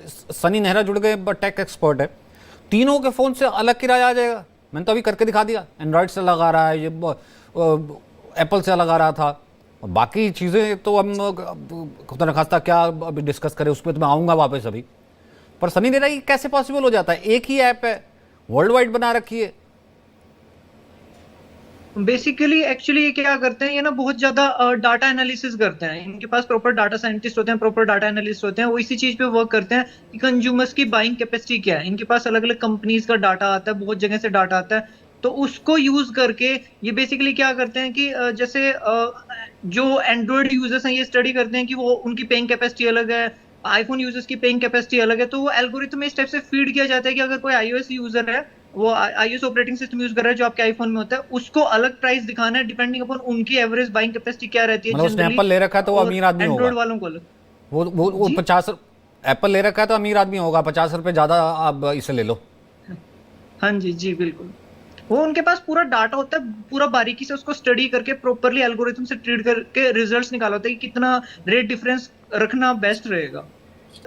सनी नेहरा जुड़ गए, tech expert है, तीनों के फ़ोन से अलग किराया आ जाएगा। मैंने तो अभी करके दिखा दिया, एंड्रॉयड से लगा रहा है, ये एप्पल से लगा रहा था, और बाकी चीज़ें तो हम खुदा न खास्ता क्या अभी डिस्कस करें, उस पर तो मैं आऊँगा वापस अभी। पर सनी नेहरा ये कैसे पॉसिबल हो जाता है? एक ही ऐप है, वर्ल्ड वाइड बना रखी है। बेसिकली एक्चुअली ये क्या करते हैं, ये ना बहुत ज्यादा डाटा एनालिसिस करते हैं। इनके पास प्रॉपर डाटा साइंटिस्ट होते हैं, प्रॉपर डाटा एनालिस्ट होते हैं, वो इसी चीज पे वर्क करते हैं कि कंज्यूमर्स की बाइंग कैपेसिटी क्या है। इनके पास अलग अलग कंपनीज का डाटा आता है, बहुत जगह से डाटा आता है, तो उसको यूज करके ये बेसिकली क्या करते हैं कि जैसे जो एंड्रॉयड यूजर्स हैं ये स्टडी करते हैं कि वो उनकी पेइंग कैपेसिटी अलग है, आईफोन यूजर्स की पेइंग कैपेसिटी अलग है, तो वो एल्गोरिथम इस टाइप से फीड किया जाता है कि अगर कोई आईओएस यूजर है, वो आईओएस ऑपरेटिंग सिस्टम यूज कर रहा है जो आपके आईफोन में होता है, उसको अलग प्राइस दिखाना है डिपेंडिंग अपॉन उनकी एवरेज बाइंग कैपेसिटी क्या रहती है मतलब उसने जनरली, एप्पल ले रखा है तो वो और अमीर आदमी होगा। एंड्रॉइड वालों को अलग। वो जी 50, एप्पल ले रखा है तो अमीर आदमी होगा, 50 रुपये ज़्यादा आप इसे ले लो। हाँ जी जी बिल्कुल। वो उनके पास पूरा डाटा होता है, पूरा बारीकी से उसको स्टडी करके प्रॉपरली एल्गोरिथम से ट्रीट करके रिजल्ट्स निकाला होता है कि कितना रेट डिफरेंस रखना बेस्ट रहेगा।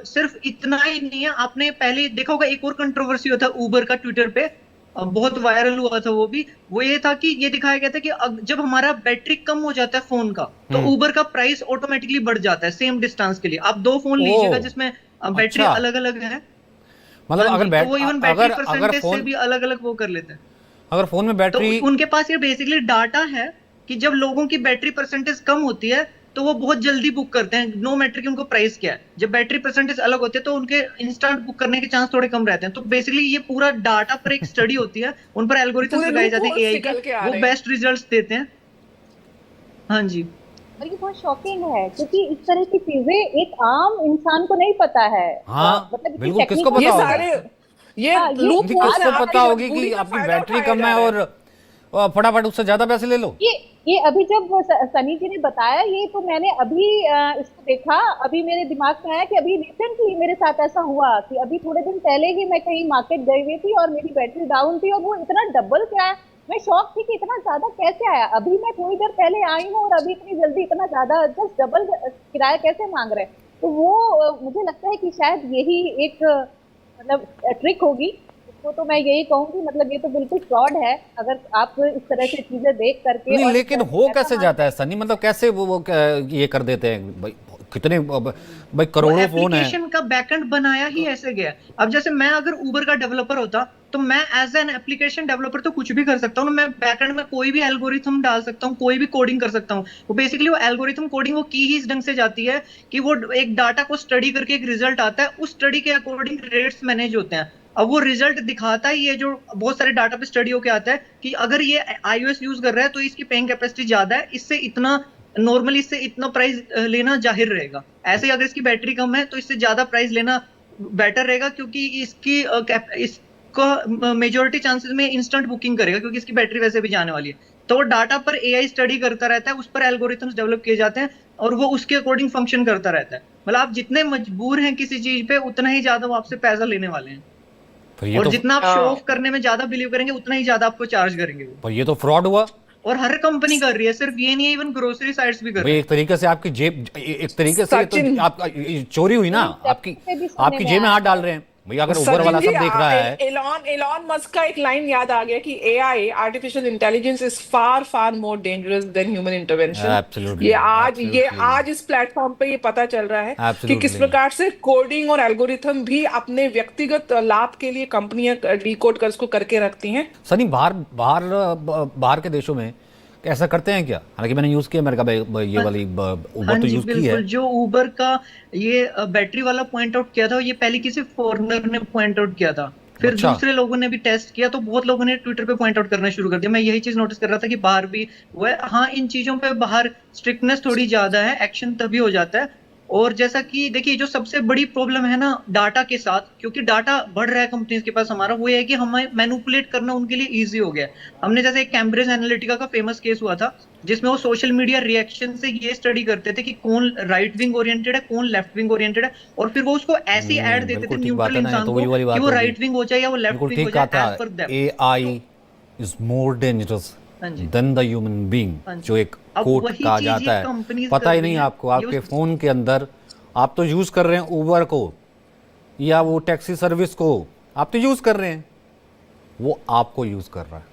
सिर्फ इतना ही नहीं है, आपने पहले देखा होगा एक और कंट्रोवर्सी हुआ था उबर का ट्विटर पे, बहुत वायरल हुआ था वो भी। वो ये था कि ये दिखाया गया था कि जब हमारा बैटरी कम हो जाता है फोन का, तो हम्म। उबर का प्राइस ऑटोमेटिकली बढ़ जाता है सेम डिस्टेंस के लिए। आप दो फोन ओ, लीजिएगा जिसमें बैटरी अच्छा। अलग अलग है। मतलब हाँ अगर जी, तो वो इवन बैटरी अगर अगर परसेंटेज से फोन भी अलग अलग वो कर लेते हैं। अगर फोन में तो बैटरी। उनके पास ये बेसिकली डाटा है कि जब लोगों की बैटरी परसेंटेज कम होती है तो वो बहुत जल्दी बुक करते हैं, नो मैटर कि उनको प्राइस क्या है। जब बैटरी परसेंटेज अलग होती है तो उनके इंस्टेंट बुक करने के चांस थोड़े कम रहते हैं। तो बेसिकली ये पूरा डाटा पर एक स्टडी होती है, उन पर एल्गोरिथम्स पूरे लगाए जाते हैं लूपहोल्स एआई के, निकल के आ वो रहे हैं। बेस्ट रिजल्ट्स देते हैं। हाँ जी। और ये बहुत शॉकिंग है क्योंकि इस तरह की चीजें एक आम इंसान को नहीं पता है। हाँ मतलब इतनी बिल्कुल, किसको टेक्निकल पता ये होगी? सारे ये हाँ ये लूप जी, होल आज से किसको आज पता आपकी होगी कि मजबूरी का आपकी फायदा बैटरी उठाया कम जा है रहा है। और फटाफट उससे ज्यादा पैसे ले लो। ये ये अभी जब सनी जी ने बताया ये तो मैंने अभी इसको देखा, अभी मेरे दिमाग में आया कि अभी रिसेंटली मेरे साथ ऐसा हुआ कि अभी थोड़े दिन पहले ही मैं कहीं मार्केट गई हुई थी और मेरी बैटरी डाउन थी और वो इतना डबल किराया। मैं शॉक थी कि इतना ज्यादा कैसे आया, अभी मैं थोड़ी देर पहले आई हूँ और अभी इतनी जल्दी इतना ज्यादा जस्ट डबल किराया कैसे मांग रहे हैं। तो वो मुझे लगता है कि शायद यही एक मतलब ट्रिक होगी। इसको तो मैं यही कहूंगी, मतलब ये तो बिल्कुल फ्रॉड है अगर आप इस तरह से चीजें देख करके नहीं, और लेकिन हो ऐसा कैसे मान जाता है सनी? मतलब कैसे ये कर देते हैं भाई? कितने भाई, वो करोड़ों फोन है। एप्लीकेशन का बैकएंड बनाया ही ऐसे गया है। अब जैसे मैं अगर उबर का डेवलपर होता तो मैं एज एन एप्लीकेशन डेवलपर तो कुछ भी कर सकता हूँ ना, मैं बैकएंड में कोई भी एल्गोरिथम डाल सकता हूँ, कोई भी कोडिंग कर सकता हूँ। वो बेसिकली वो एल्गोरिथम कोडिंग वो की ही इस ढंग से जाती है कि वो एक डाटा को स्टडी करके एक रिजल्ट आता है, उस स्टडी के अकॉर्डिंग रेट्स मैनेज होते हैं। अब वो रिजल्ट दिखाता है, ये जो बहुत सारे डाटा पे स्टडी होके आता है कि अगर ये आईओएस यूज कर रहा है तो इसकी पेइंग कैपेसिटी ज्यादा है, इससे इतना नॉर्मली इससे इतना प्राइस लेना जाहिर रहेगा। ऐसे ही अगर इसकी बैटरी कम है तो इससे ज्यादा प्राइस लेना बेटर रहेगा, क्योंकि इसकी इसका मेजोरिटी चांसेस में इंस्टेंट बुकिंग करेगा क्योंकि इसकी बैटरी वैसे भी जाने वाली है। तो वो डाटा पर एआई स्टडी करता रहता है, उस पर एल्गोरिथम्स डेवलप किए जाते हैं और वो उसके अकॉर्डिंग फंक्शन करता रहता है। मतलब आप जितने मजबूर हैं किसी चीज पे उतना ही ज्यादा वो आपसे पैसा लेने वाले हैं, पर ये और तो जितना आप शो हाँ ऑफ करने में ज्यादा बिलीव करेंगे उतना ही ज्यादा आपको चार्ज करेंगे वो। पर ये तो फ्रॉड हुआ और हर कंपनी कर रही है, सिर्फ ये नहीं है, इवन ग्रोसरी साइट्स भी कर भाई। रहे एक तरीके से आपकी जेब, एक तरीके से तो सचिन आप चोरी हुई ना, आपकी से भी सुनने आपकी में जेब में आया हाथ डाल है। रहे हैं भैया। अगर उबर सचिन वाला जी सब देख रहा है। एलॉन मस्क का एक लाइन याद आ गया कि AI artificial intelligence is far far more dangerous than human intervention. Absolutely, ये एब्सोल्युटली, आज इस प्लेटफॉर्म पे ये पता चल रहा है कि किस एब्सोल्युटली। प्रकार से कोडिंग और एल्गोरिथम भी अपने व्यक्तिगत लाभ के लिए कंपनियां डिकोड कर उसको करके रखती हैं। सनी, बाहर बाहर बाहर के देशों में ऐसा करते हैं क्या? हालांकि मैंने यूज किया, मेरे का ये हैं। वाली हाँ उबर तो जी यूज की है। बिल्कुल, जो उबर का ये बैटरी वाला पॉइंट आउट किया था, ये पहले किसी फॉरेनर ने पॉइंट आउट किया था, फिर अच्छा। दूसरे लोगों ने भी टेस्ट किया तो बहुत लोगों ने ट्विटर पे पॉइंट आउट करना शुरू कर दिया। मैं यही चीज नोटिस कर रहा था कि बाहर भी हुआ है। हाँ, इन चीजों पे बाहर स्ट्रिक्टनेस थोड़ी ज्यादा है, एक्शन तभी हो जाता है। और जैसा कि देखिए, जो सबसे बड़ी प्रॉब्लम है ना डाटा के साथ, क्योंकि डाटा बढ़ रहा है कंपनीज के पास हमारा, वो ये है कि हमें मैनिपुलेट करना उनके लिए इजी हो गया है। हमने जैसे एक कैम्ब्रिज एनालिटिका का फेमस केस हुआ था जिसमें वो सोशल मीडिया रिएक्शन से ये स्टडी करते थे कि कौन राइट विंग ओरिएंटेड है, कौन लेफ्ट विंग ओरिएंटेड है, और फिर वो उसको ऐसी ऐड देते थे बिल्कुल ठीक बात न्यूट्रल है ना, ये इंसान तो को वही वाली कि बात वो होगी। राइट विंग हो जाए या वो लेफ्ट बिल्कुल विंग हो ठीक कहा जाए था। As per them. AI is more dangerous हाँ जी। देन द ह्यूमन बीइंग, हाँ जी। जो एक अब कोट वही कहा चीज जाता ये है। कंपनीज पता कर ही रही नहीं हैं, आपको, ये आपके फोन के अंदर आप तो यूज कर रहे हैं उबर को, या वो टैक्सी सर्विस को आप तो यूज़ कर रहे हैं, वो आपको यूज़ कर रहा है।